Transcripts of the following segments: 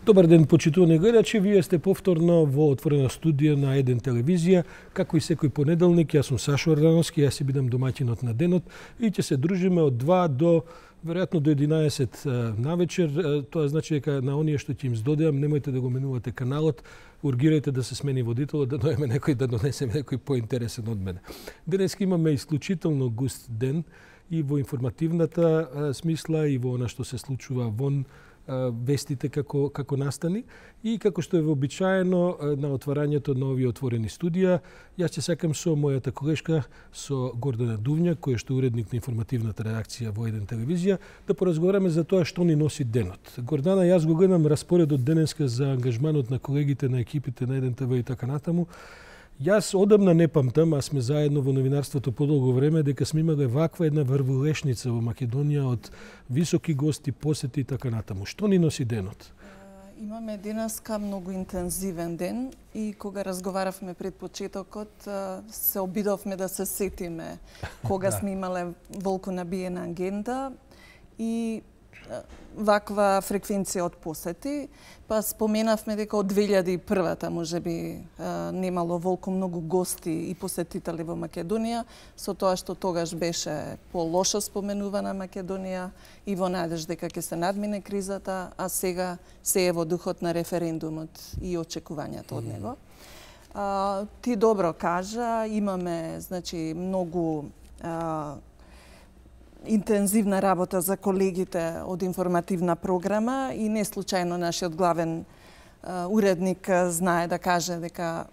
Добар ден, почитувани гледачи. Вие сте повторно во отворена студија на Еден телевизија. Како и секој понеделник, јас сум Сашо Ордановски, јас ќе бидам домаќинот на денот и ќе се дружиме од 2 до веројатно до 11 навечер. Тоа значи дека на оние што ќе им здодеам, немојте да го менувате каналот, ургирајте да се смени водителот, да дојме некој да донесе некој поинтересен од мене. Денеска имаме исклучително густ ден и во информативната смисла и во она што се случува вон вестите како настани и како што е вообичаено на отварањето на овие отворени студија, јас ќе сакам со мојата колешка, со Гордана Дувња, која што е уредник на информативната редакција во Еден телевизија, да поразговараме за тоа што ни носи денот. Гордана, јас го гледам распоредот денеска за ангажманот на колегите на екипите на Еден ТВ и така натаму. Јас одамна не памтам, а сме заедно во новинарството подолго време, дека сме имале ваква една врвулешница во Македонија од високи гости, посети и така натаму. Што ни носи денот? Имаме денеска многу интензивен ден и кога разговаравме пред почетокот, се обидовме да се сетиме кога сме имале волку набиена агенда и ваква фреквенција од посети, па споменавме дека од 2001-та можеби немало волку многу гости и посетители во Македонија, со тоа што тогаш беше по-лошо споменувана Македонија и во надеж дека ќе се надмине кризата, а сега се е во духот на референдумот и очекувањата од него. Ти добро кажа, имаме значи многу интензивна работа за колегите од информативна програма и не случајно нашиот главен уредник знае да каже дека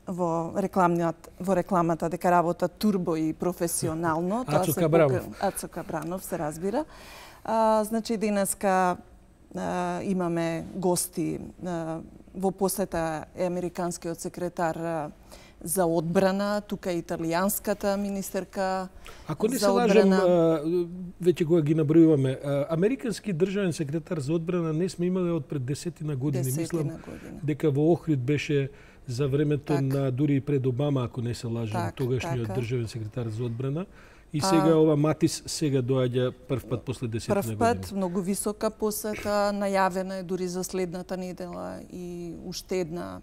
во рекламата дека работа турбо и професионално. Ацо Кабранов. Ацо Кабранов се разбира. Значи денеска имаме гости во посета американскиот секретар за одбрана, тука италијанската министерка. Ако не се лажам, веќе кога ги набројуваме, американски државен секретар за одбрана не сме имале од пред 10 години. Мислам дека во Охрид беше за времето на дури и пред Обама, ако не се лажам, тогашниот државен секретар за одбрана. И сега ова Матис сега доаѓа прв пат после 10 години. Прв пат, многу висока посета, најавена е дури за следната недела и уште една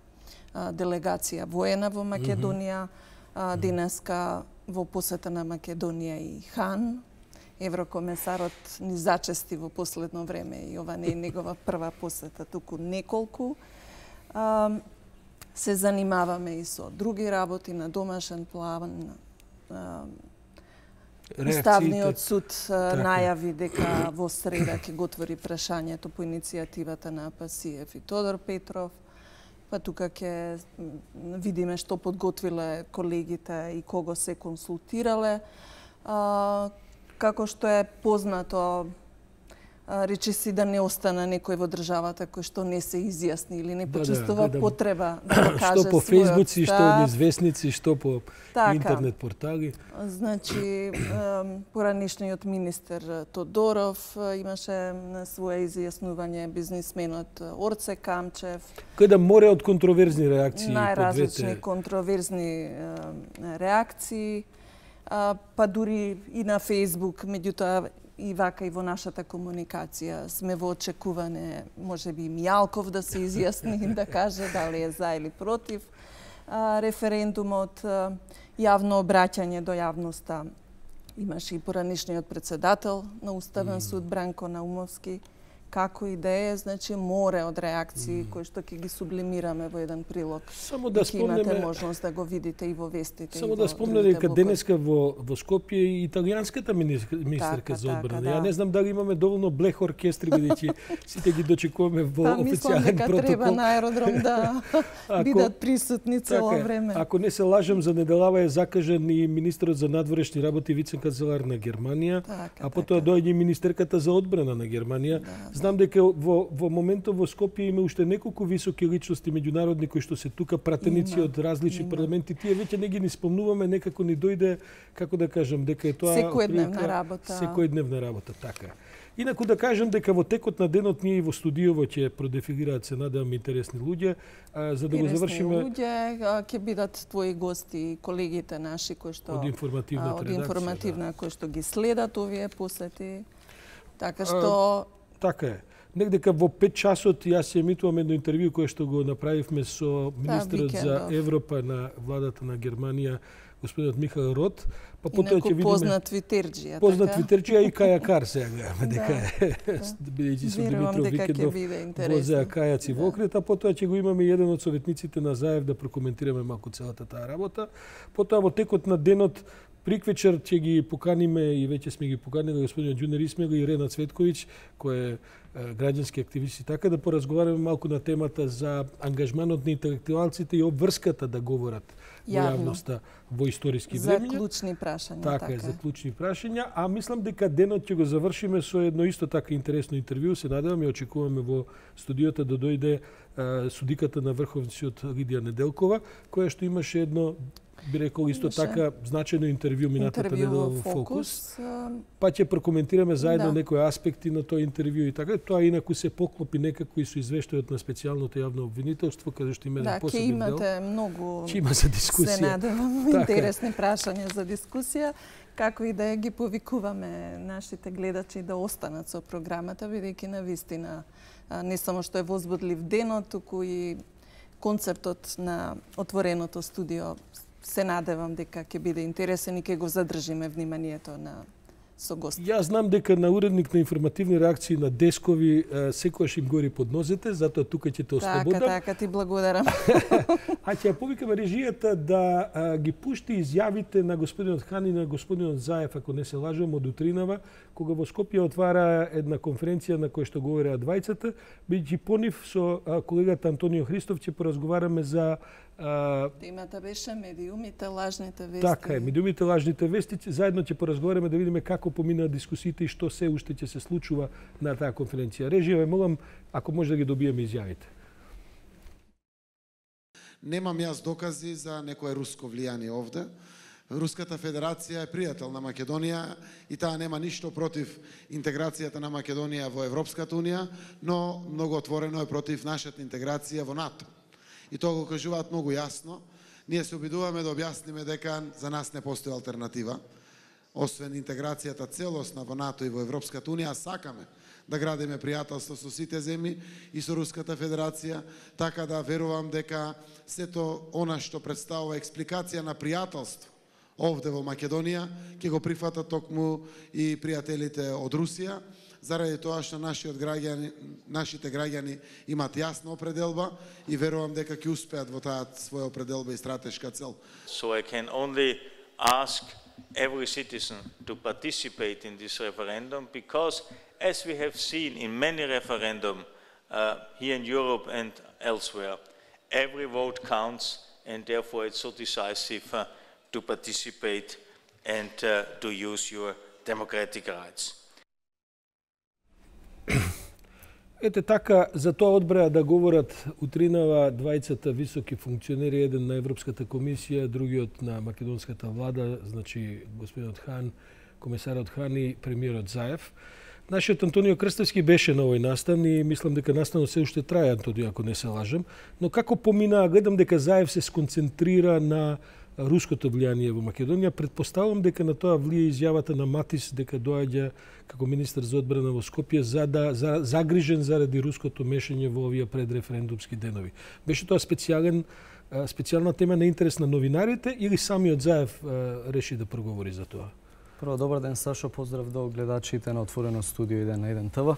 делегација воена во Македонија. Денеска во посета на Македонија и Хан. Еврокомесарот ни зачести во последно време и ова не е негова прва посета, туку неколку. Се занимаваме и со други работи на домашен план. Уставниот суд најави дека во среда ќе го отвори прашањето по иницијативата на Пасиев и Тодор Петров. Па тука ќе видиме што подготвиле колегите и кого се консултирале. Како што е познато, речиси да не остана некој во државата кој што не се изјасни или не почувствува потреба да го каже што по Фејсбуци, што од известници, што по интернет портали. Значи, поранишниот министер Тодоров имаше на своје изјаснување бизнисменот Орце Камчев. Кој да море од контроверзни реакции. Најразлични контроверзни реакции, па дури и на Фејсбук, меѓутоа и вака и во нашата комуникација сме во очекување, можеби Мијалков да се изјасни, да каже дали е за или против референдумот. Јавно обраќање до јавноста имаше и поранишниот председател на Уставен суд Бранко Наумовски. Како и да е, значи море од реакции кои што ќе ги сублимираме во еден прилог. Само да спомнеме, имате можност да го видите и во вестите. Само да спомнеме дека денеска во Скопје и италијанската министерка за одбрана. Ја не знам дали имаме доволно блех оркестри, бидејќи сите ги дочекуваме во официјален протокол. Мислам дека треба на аеродром да бидат присутни цело време. Ако не се лажам, за неделава е закажан и министерот за надворешни работи вицен канцелар на Германија, а потоа доаѓа и министерката за одбрана на Германија. Знам дека во моментот во Скопје има уште неколку високи личности меѓународни кои што се тука пратеници од различни парламенти. Тие веќе не ги спомнуваме, некако ни дојде, како да кажам, дека е тоа секојдневна работа. Секојдневна работа, така. Инаку да кажам дека во текот на денот ние и во студиово ќе продефилираат, се надевам, интересни луѓе, за да го завршиме. Интересни луѓе, ќе бидат твои гости, колегите наши кои што од информативна кои што ги следат овие посети. Така што така е. Негдека во 5 часот јас се емитувам едно интервју кое што го направивме со министерот за Европа на владата на Германија, господинот Михаел Рот, па потоа ќе видиме познат твитерџија, познат твитерџија и Кајакар сега гледаме дека бидејќи со Димитров викендов возе кајаци во окрет, а потоа ќе го имаме еден од советниците на Заев да прокоментираме малку целата таа работа. Потоа во текот на денот приквечер ќе ги поканиме и веќе сме ги поканили господинот Џунер Исмаил и Рена Цветковиќ, кој е граѓански активист и така, да поразговараме малку на темата за ангажманот на интелектуалците и обврската да говорат во јавноста во историски времиња. За клучни прашања. Така е, за клучни прашања. А мислам дека денот ќе го завршиме со едно исто така интересно интервју. Се надевам и очекуваме во студиото да дојде судиката на Врховниот Лидија Неделкова, која што имаше едно, би рекол исто така значајно интервју минатата недела во Фокус. Па ќе прокоментираме заедно некои аспекти на тој интервју и така. Тоа инаку се поклопи некако и со извештајот на специјалното јавно обвинителство, каде што има еден посебен дел. Да, ќе имате многу, ќе има за дискусија. Се надевам, интересни прашања за дискусија, како и да ги повикуваме нашите гледачи да останат со програмата, бидејќи навистина не само што е возбудлив денот, туку и концептот на отвореното студио. Се надевам дека ќе биде интересен и ќе го задржиме вниманието на со гости. Јас знам дека на уредник на информативни реакции на Дескови секогаш им гори под нозете, затоа тука ќе те ослободам. Така, ти благодарам. А ќе ја повикаме режијата да ги пушти изјавите на господинот Хан и на господинот Заев, ако не се лажам, од утринава, кога во Скопје отвара една конференција на која што говореа двајцата, бидејќи по нив со колегата Антонио Христов ќе поразговараме за темата беше медиумите, лажните вести. Така е, медиумите, лажните вести. Заедно ќе поразговараме да видиме како поминаа дискусиите и што се уште ќе се случува на таа конференција. Режија, ве молам, ако може да ги добиеме изјавите. Немам јас докази за некое руско влијание овде. Руската федерација е пријател на Македонија и таа нема ништо против интеграцијата на Македонија во Европската унија, но многу отворено е против нашата интеграција во НАТО. И тоа го кажуваат многу јасно. Ние се обидуваме да објасниме дека за нас не постои алтернатива. Освен интеграцијата целосна во НАТО и во Европската унија, сакаме да градиме пријателство со сите земји и со Руската федерација, така да верувам дека сето она што представува експликација на пријателство овде во Македонија, ќе го прифатат токму и пријателите од Русија, заради тоа што нашите граѓани имат јасна определба и верувам дека ќе успеат во таа своја определба и стратешка цел. So I can only ask every citizen to participate in this referendum because, as we have seen in many referendums here in Europe and elsewhere, every vote counts and therefore it's so decisive to participate and to use your democratic rights. Ете така, за тоа одбреа да говорат утринава двајцата високи функционери, еден на Европската комисија, другиот на македонската влада, значи господинот Хан, комесарот Хан и премиерот Заев. Нашиот Антонио Крстевски беше на овој настан и мислам дека настанот се уште трае, Антонио, ако не се лажам. Но како помина, гледам дека Заев се сконцентрира на руското влијание во Македонија. Предпоставам дека на тоа влие изјавата на Матис дека доаѓа како министер за одбрана во Скопје загрижен заради руското мешање во овие предреферендумски денови. Беше тоа специјална тема на интерес на новинарите или самиот Заев реши да проговори за тоа? Прво, добар ден, Сашо, поздрав до гледачите на Отворено студио 1 на 1 ТВ.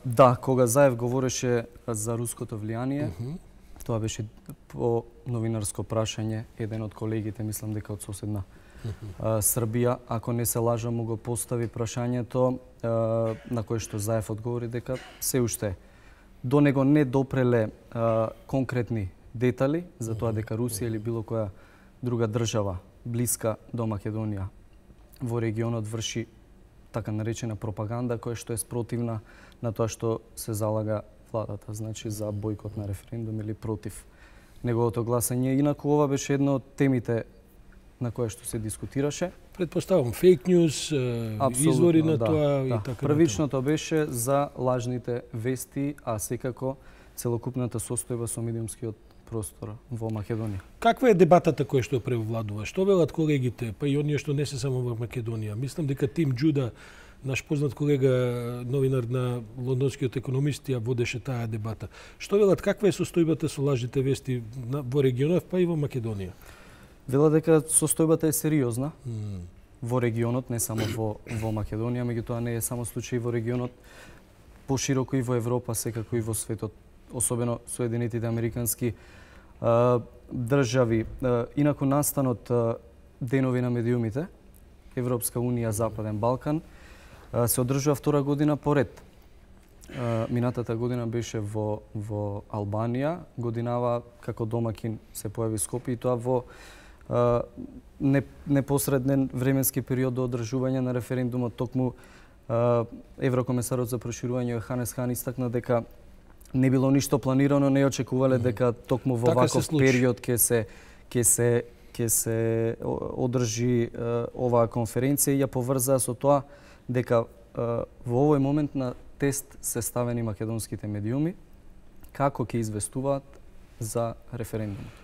Да, кога Заев говореше за руското влијание, тоа беше по новинарско прашање, еден од колегите, мислам дека од соседна Србија, ако не се лажам, му го постави прашањето на кое што Заев одговори дека се уште до него не допреле конкретни детали за тоа дека Русија или било која друга држава блиска до Македонија во регионот врши така наречена пропаганда која што е спротивна на тоа што се залага владата, значи за бојкот на референдум или против неговото гласање. Инаку ова беше една од темите на која што се дискутираше. Предпоставам фейк ньюс, извори на тоа и така. Првичното беше за лажните вести, а секако целокупната состојба со медиумскиот простор во Македонија. Каква е дебатата која што превладува? Што велат колегите, па и оние што не се само во Македонија? Мислам дека Тим Џуда Наш познат колега, новинар на Лондонскиот економист, ја водеше таа дебата. Што велат, каква е состојбата со лажните вести во регионот, па и во Македонија? Велат дека состојбата е сериозна во регионот, не само во Македонија, меѓутоа не е само случај во регионот, пошироко и во Европа, секако и во светот, особено Соединетите Американски држави. Инаку настанот Денови на медиумите, Европска Унија, Западен Балкан, се одржува втора година поред. Минатата година беше во Албанија, годинава како домакин се појави Скопје и тоа во непосреден временски период до одржување на референдумот. Токму еврокомесарот за проширување Йоханес Хан истакна дека не било ништо планирано, не очекувале дека токму во ваков период ќе се одржи оваа конференција и ја поврзаа со тоа дека во овој момент на тест се ставени македонските медиуми како ќе известуваат за референдумот.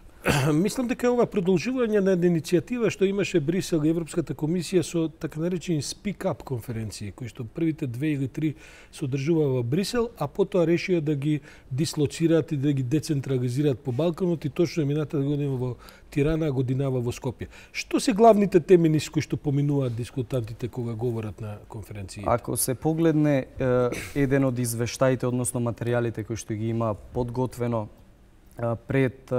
Мислам дека ова продолжување на една иницијатива што имаше Брисел и Европската комисија со така наречени спик-ап конференции, кои што првите 2 или 3 се одржува во Брисел, а потоа решија да ги дислоцираат и да ги децентрализираат по Балканот и точно минатата година во Тирана, годинава во Скопје. Што се главните теми низ кои што поминуваат дискутантите кога говорат на конференцијата? Ако се погледне еден од извештаите, односно материјалите кои што ги има подготвено пред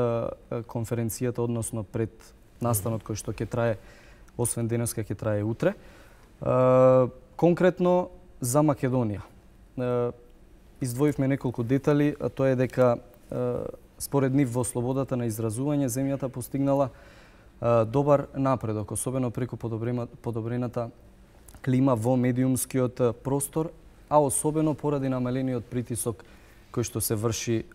конференцијата, односно пред настанот кој што ќе трае, освен денеска ќе трае утре, конкретно за Македонија. Издвоивме неколку детали, а тоа е дека според нив во слободата на изразување земјата постигнала добар напредок, особено преку подобрената клима во медиумскиот простор, а особено поради намалениот притисок кој што се врши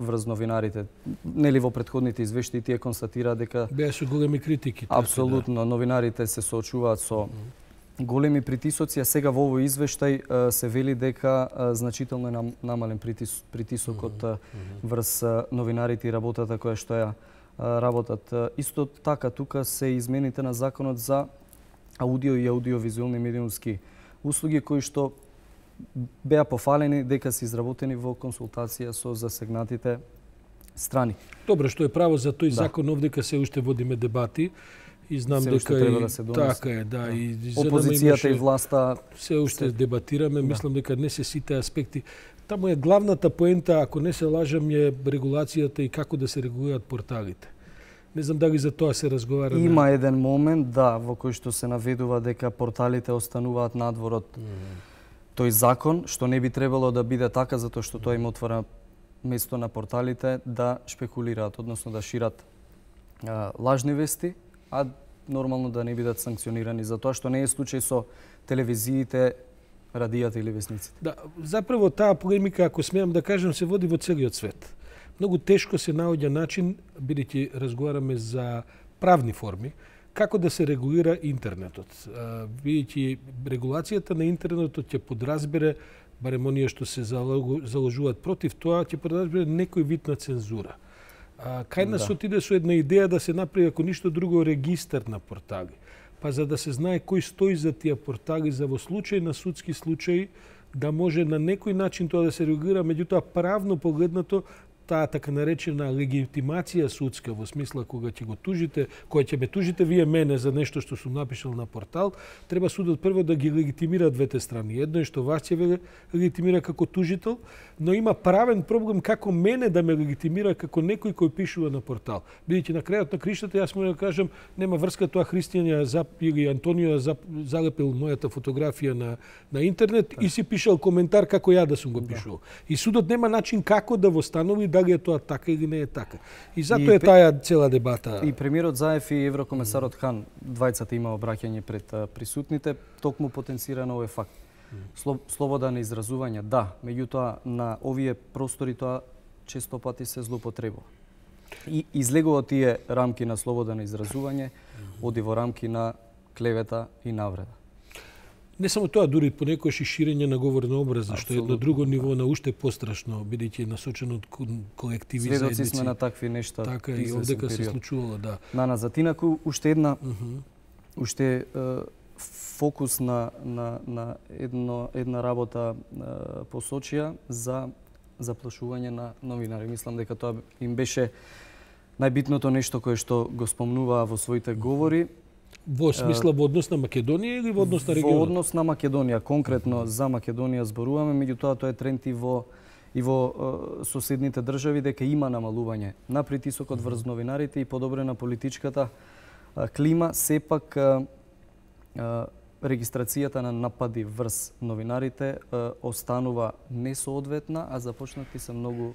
врз новинарите. Нели во претходните извештаи тие констатира дека беа со големи критики. Апсолутно, новинарите се соочуваат со големи притисоци, а сега во овој извештај се вели дека значително е намален притисокот врз новинарите и работата која што ја работат. Исто така тука се измените на законот за аудио и аудиовизуелни медиумски услуги кои што беа пофалени дека се изработени во консултација со засегнатите страни. Добро, што е право за тој закон, овдека се уште водиме дебати и знам дека треба да се донесе. Така е, да, и опозицијата и власта се уште дебатираме, мислам дека не се сите аспекти. Таму е главната поента, ако не се лажам, е регулацијата и како да се регулираат порталите. Не знам дали за тоа се разговара. Има еден момент, да, во кој што се наведува дека порталите остануваат надвор од тој закон, што не би требало да биде така, затоа што тоа им отвора место на порталите да шпекулираат, односно да шират лажни вести, а нормално да не бидат санкционирани за тоа, што не е случај со телевизиите, радијата или вестниците. Да, заправо таа полемика, ако смеам да кажам, се води во целиот свет. Многу тешко се наоѓа начин, бидејќи разговараме за правни форми, како да се регулира интернетот. Бидејќи регулацијата на интернетот ќе подразбере, барем оние што се заложуваат против тоа, ќе подразбере некој вид на цензура. Кај нас отиде со една идеја да се направи, ако ништо друго, регистар на портали. Па за да се знае кој стои за тие портали, за во случај на судски случаи, да може на некој начин тоа да се регулира, меѓутоа правно погледнато, таа така наречена легитимација судска, во смисла кога ќе го тужите, кога ќе ме тужите вие мене за нешто што сум напишал на портал, треба судот прво да ги легитимира двете страни. Едно е што вас ќе ве легитимира како тужител, но има правен проблем како мене да ме легитимира како некој кој пишува на портал. Бидејќи на крајот на криштата јас можам да кажам нема врска тоа Христијан или Антонио залепил мојата фотографија на интернет и си пишал коментар како ја да сум го пишувал. И судот нема начин како да востанови дали е тоа така или не е така. И затоа е таа цела дебата. И премиерот Заев и еврокомесарот Хан, двајцата има обраќање пред присутните, токму потенцира на овој факт. Слобода на изразување, да, меѓутоа на овие простори тоа често пати се злоупотребува. И излегува тие рамки на слобода на изразување, оди во рамки на клевета и навреда. Не само тоа, дури понекогаш и ширење на говорна образа, што е едно друго ниво на уште пострашно, бидејќи е насочено од колективи заедници. Сведоци сме на такви нешта. Така и овдека се случувало, да. На назад, инаку уште една, уште фокус на една работа посочија за заплашување на новинари. Мислам дека тоа им беше најбитното нешто кое што го спомнуваа во своите говори. Во смисла во однос на Македонија или во однос на регионот? Во однос на Македонија, конкретно за Македонија зборуваме, меѓутоа тоа е тренд и во соседните држави дека има намалување на притисокот врз новинарите и подобрена политичката клима. Сепак регистрацијата на напади врз новинарите останува несоодветна, а започнати се многу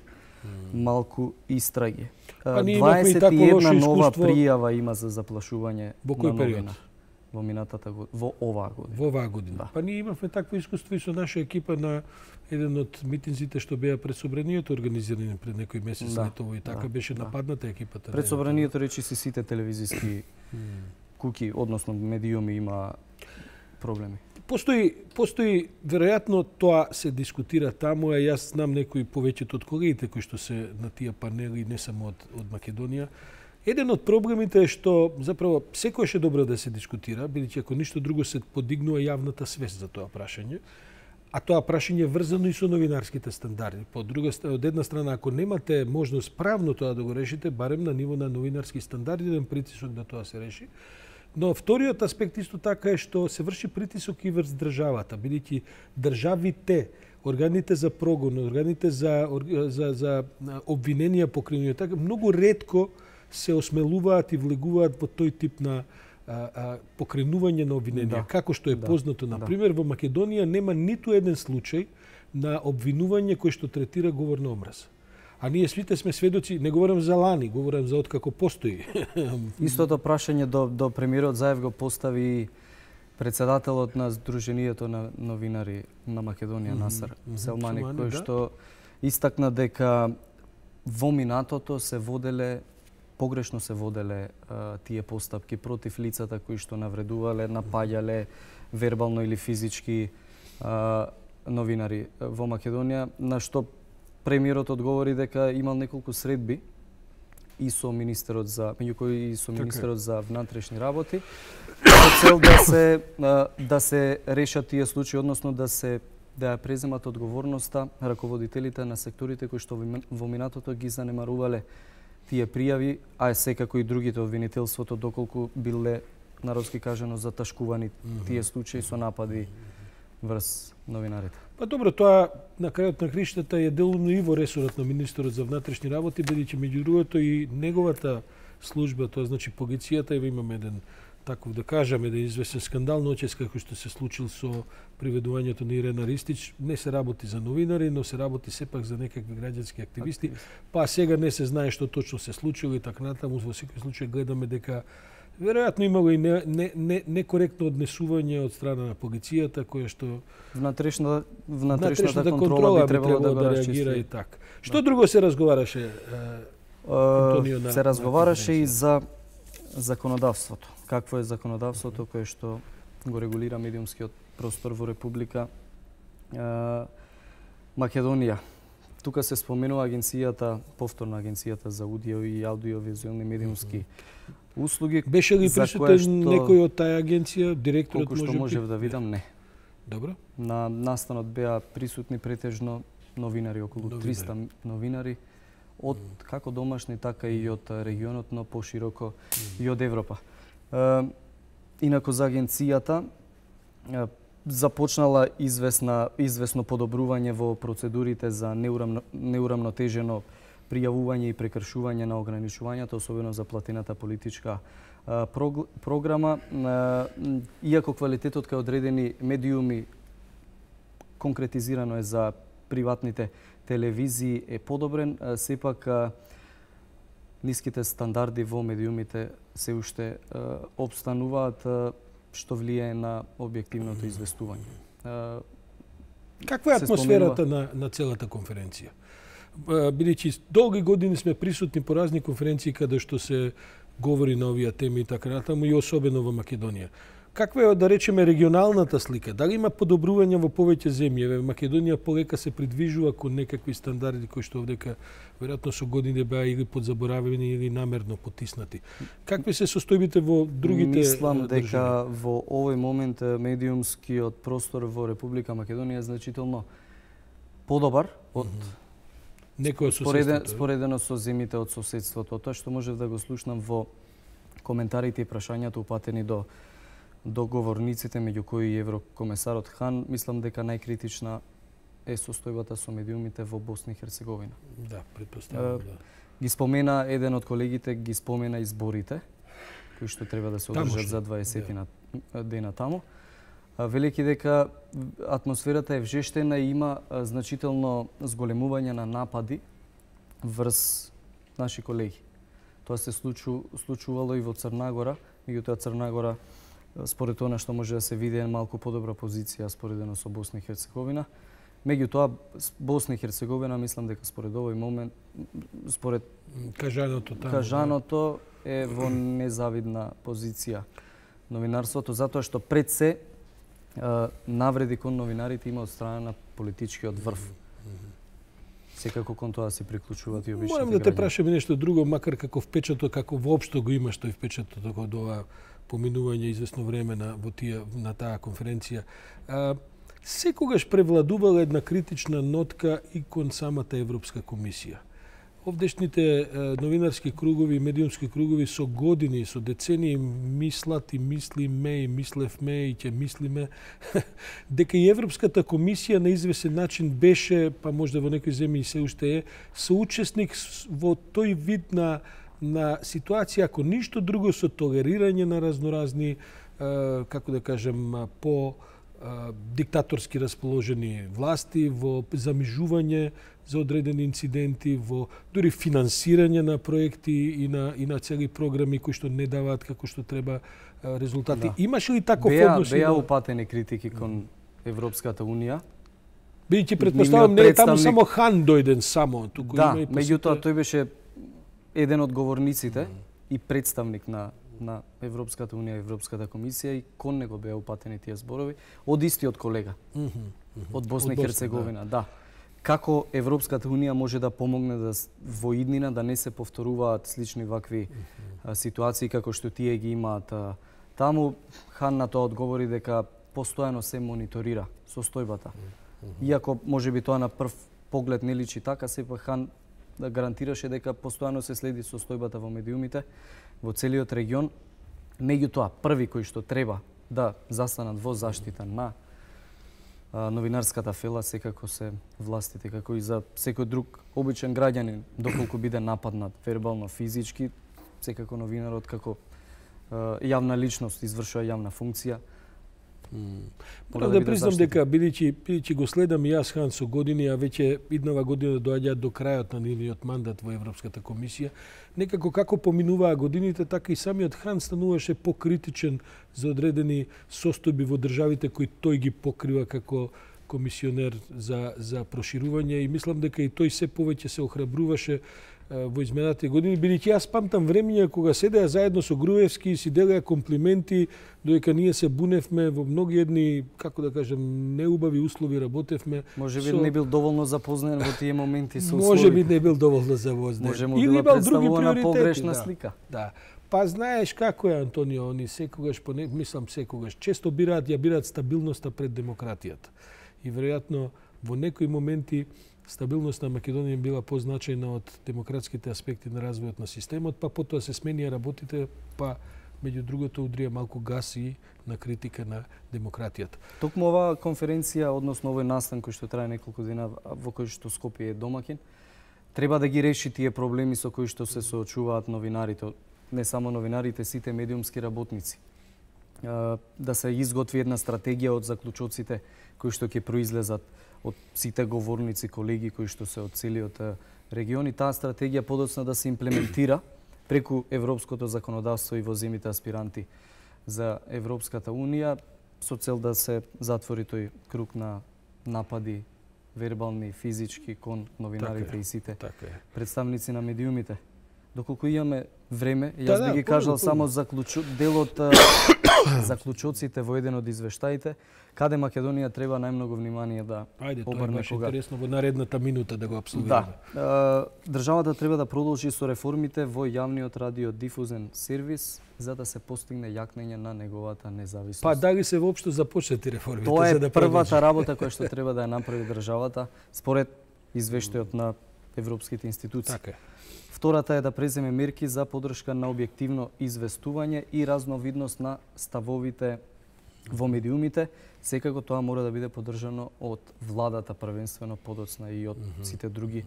малку истраги. 21 нова пријава има за заплашување во кој период? Во минатата година, во оваа година. Во оваа година. Да. Па ние имавме такво искуство и со наша екипа на еден од митинзите што беа пред собранието организирани пред некој месец летово и така беше нападната екипата. Пред собранието речиси сите телевизиски куки, односно медиуми има проблеми. Постои веројатно тоа се дискутира таму, а јас знам некои повеќето од колегите кои што се на тие панели, не само од Македонија. Еден од проблемите е што заправо секојаш е добро да се дискутира, бидејќи ако ништо друго се подигнува јавната свест за тоа прашање, а тоа прашање е врзано и со новинарските стандарди. По друга страна, од една страна, ако немате можност правно тоа да го решите, барем на ниво на новинарски стандарди, еден притисок да тоа се реши. Но вториот аспект исто така е што се врши притисок и врз државата, бидејќи државите, органите за прогон, органите за обвиненија покринување, така многу ретко се осмелуваат и влегуваат во тој тип на покренување на обвиненија. Како што е познато, например, во Македонија нема ниту еден случај на обвинување кој што третира говор на омраз. А ние сите сме сведоци, не говорам за лани, говорам за откако постои. Истото прашање до премиерот Заев го постави председателот на Сдруженијето на новинари на Македонија, Насар Селмани, кој што истакна дека во минатото погрешно се воделе тие постапки против лицата кои што навредувале, напаѓале вербално или физички новинари во Македонија, на што премиерот одговори дека имал неколку средби и со министерот за внатрешни работи со цел да се решат тие случаи, односно да ја преземат одговорноста раководителите на секторите кои што во минатото ги занемарувале тие пријави, а секако и другите обвинителството доколку биле народски кажано заташкувани тие случаи со напади врз новинарите. Па добро, тоа на крајот на криштата е делумно и во ресорот на министерот за внатрешни работи, бидејќи меѓу другото и неговата служба, тоа значи полицијата, имаме еден таков да кажам, еден известен скандал ноќес како што се случил со приведувањето на Ирена Ристич. Не се работи за новинари, но се работи сепак за некакви граѓански активисти. Па сега не се знае што точно се случило и така натаму. Во секој случај гледаме дека веројатно имало и некоректно однесување од страна на полицијата, која што внатрешната контрола би требало да реагира и така. Што друго се разговараше, Антонио? Се разговараше и за законодавството. Какво е законодавството кое што го регулира медиумскиот простор во Република Македонија. Тука се споменува повторна агенцијата за аудио и аудиовизуелни медиумски услуги. Беше ли присутен некој од таа агенција, директорот може би? Колку што можев да видам, не. Добро. На настанот беа присутни претежно новинари, околу 300 новинари, од како домашни, така и од регионот, но пошироко и од Европа. Инаку за агенцијата започнала известно подобрување во процедурите за неурамнотежено пријавување и прекршување на ограничувањата, особено за платената политичка програма. Иако квалитетот кај одредени медиуми конкретизирано е за приватните телевизии е подобрен, сепак ниските стандарди во медиумите се уште обстануваат, што влијае на објективното известување. Каква е атмосферата на целата конференција? Бидејќи долги години сме присутни по разни конференции каде што се говори на овие теми и така натаму, и особено во Македонија. Каква е, да речеме, регионалната слика? Дали има подобрување во повеќе земји? Македонија полека се придвижува кон некакви стандарди кои што овдека веројатно со години беа или подзаборавени или намерно потиснати. Какви се состојбите во другите држави? Мислам дека во овој момент медиумскиот простор во Република Македонија е значително подобар од споредено со земјите од соседството. Тоа што можев да го слушнам во коментарите и прашањата упатени до говорниците, меѓу кои и еврокомесарот Хан, мислам дека најкритична е состојбата со медиумите во Босна и Херцеговина. Да, претпоставувам, да. Ги спомена, еден од колегите ги спомена изборите, кои што треба да се одржат за 20 дена таму. Велики дека атмосферата е вжештена и има значително зголемување на напади врз наши колеги. Тоа се случувало и во Црна Гора, меѓутоа Црна Гора, според тоа што може да се види, е малку подобра позиција споредено со Босна и Херцеговина. Меѓутоа, Босна и Херцеговина, мислам дека според овој момент, според кажаното е во незавидна позиција новинарството, затоа што пред се навреди кон новинарите има од страна на политичкиот врв. Секако кон тоа се приклучуваат и обичните граѓани. Морам да те прашам нешто друго, макар како впечаток, како воопшто го имаш тој впечаток од ова поминување известно време на таа конференција. Секогаш превладувала една критична нотка и кон самата Европска комисија. Овдешните новинарски кругови, медиумски кругови со години, со децении мислат и мислиме и мислевме и ќе мислиме дека и Европската комисија на известен начин беше, па можда во некои земји се уште е, соучесник во тој вид на ситуација, ако ништо друго, со толерирање на разноразни, како да кажем, по диктаторски расположени власти, во замижување за одредени инциденти, во дури финансирање на проекти и на цели програми кои што не даваат како што треба резултати. Да. Имаш ли таков однос? Беа упатени критики кон Европската унија. Бидејќи претпоставам не е таму само Хан дојден само, туку да, има и меѓутоа тој беше еден од говорниците и представник на Европската унија и Европската комисија, и кон него беа упатени тие зборови од истиот колега од Босна и Херцеговина. Да. Како Европската унија може да помогне да во иднина да не се повторуваат слични вакви ситуации како што тие ги имаат таму. Хан на тоа одговори дека постојано се мониторира состојбата. Иако можеби тоа на прв поглед не личи така, сепак Хан да гарантираше дека постојано се следи состојбата во медиумите во целиот регион. Меѓутоа, први кои што треба да застанат во заштита на новинарската фела секако се властите, како и за секој друг обичен граѓанин, доколку биде нападнат вербално, физички, секако новинарот како јавна личност извршува јавна функција. Морам да признам дека бидејќи го следам и јас Хан со години, а веќе иднава година доаѓаат до крајот на нивниот мандат во Европската комисија, некако како поминуваа годините, така и самиот Хан стануваше покритичен за одредени состојби во државите кои тој ги покрива како комисионер за проширување, и мислам дека и тој се повеќе се охрабруваше во изминатите години, бидејќи јас памтам времиња кога седеа заедно со Груевски и си делеа комплименти, додека ние се буневме во многи едни, како да кажем, неубави услови работевме. Можеби не бил доволно запознаен во тие моменти со услови. Можеби не бил доволно запознаен. Може му била представувана погрешна слика. Да. Па знаеш како е, Антонио, они секогаш, мислам секогаш, често ја бираат стабилноста пред демократијата. И веројатно во некои моменти стабилност на Македонија била позначајна од демократските аспекти на развојот на системот, па потоа се сменија работите, па меѓу другото удрија малку газ и на критика на демократијата. Токму оваа конференција, односно овој настан кој што трае неколку дена, во кој што Скопје е домакин, треба да ги реши тие проблеми со кои што се соочуваат новинарите, не само новинарите, сите медиумски работници. Да се изготви една стратегија од заклучоците кои што ќе произлезат од сите говорници, колеги кои што се од целиот регион, и таа стратегија подоцна да се имплементира преку европското законодавство и во земјите аспиранти за Европската унија, со цел да се затвори тој круг на напади вербални, физички кон новинарите и сите представници на медиумите. доколку имаме време, јас би ги кажал само делот заклучоците во еден од извештаите, каде Македонија треба најмногу внимание да обрне кога. Интересно во наредната минута да го апсолвираме. Да. Државата треба да продолжи со реформите во јавниот радиодифузен сервис за да се постигне јакнење на неговата независност. Па дали се воопшто започнати реформите Тоа за да првата работа која што треба да ја направи државата според извештајот на европските институции. Така е. Втората е да преземе мерки за поддршка на објективно известување и разновидност на ставовите во медиумите. Секако тоа мора да биде поддржано од владата првенствено, подоцна и од сите други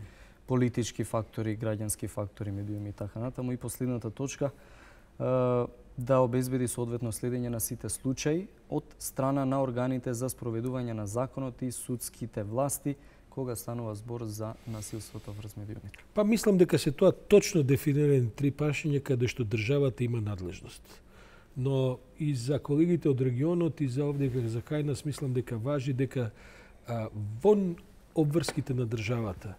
политички фактори, граѓански фактори, медиуми и така натаму. И последната точка да обезбеди соодветно следење на сите случаи од страна на органите за спроведување на законот и судските власти кога станува збор за насилството врз медиумите. Па мислам дека се тоа точно дефинирани три прашања каде што државата има надлежност. Но и за колегите од регионот и за овде за кај нас мислам дека важи дека вон обврските на државата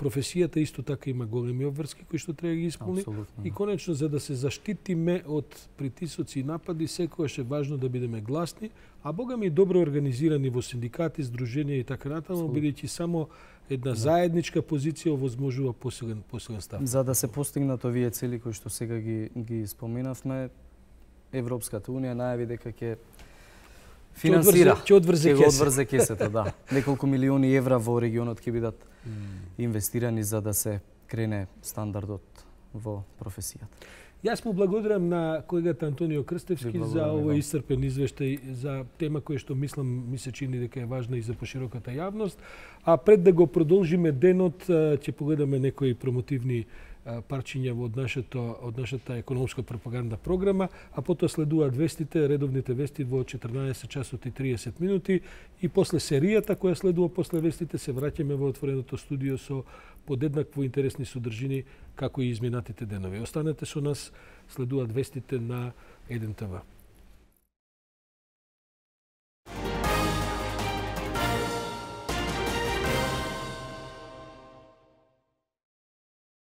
професијата исто така има големи обврски кои што треба да ги исполни. Абсолютно. И конечно за да се заштитиме од притисоци и напади секогаш е важно да бидеме гласни, а богами и добро организирани во синдикати, здруженија и така натаму, бидејќи само една заедничка позиција овозможува посилен став. За да се постигнат овие цели кои што сега ги споменавме, Европската унија најави дека ќе финансира, ќе одврзе кесето, да. Неколку милиони евра во регионот ќе бидат инвестирани за да се крене стандардот во професијата. Јас му благодарам на колегата Антонио Крстевски за овој исцрпен извештај за тема која што ми се чини дека е важна и за пошироката јавност. А пред да го продолжиме денот, ќе погледаме некои промотивни парчиња од нашата економска пропаганда програма, а потоа следуваат вестите, редовните вести во 14 часот и 30 минути и после серијата која следува после вестите се враќаме во отвореното студио со подеднакво интересни содржини како и изминатите денови. Останете со нас, следуваат вестите на 1 ТВ.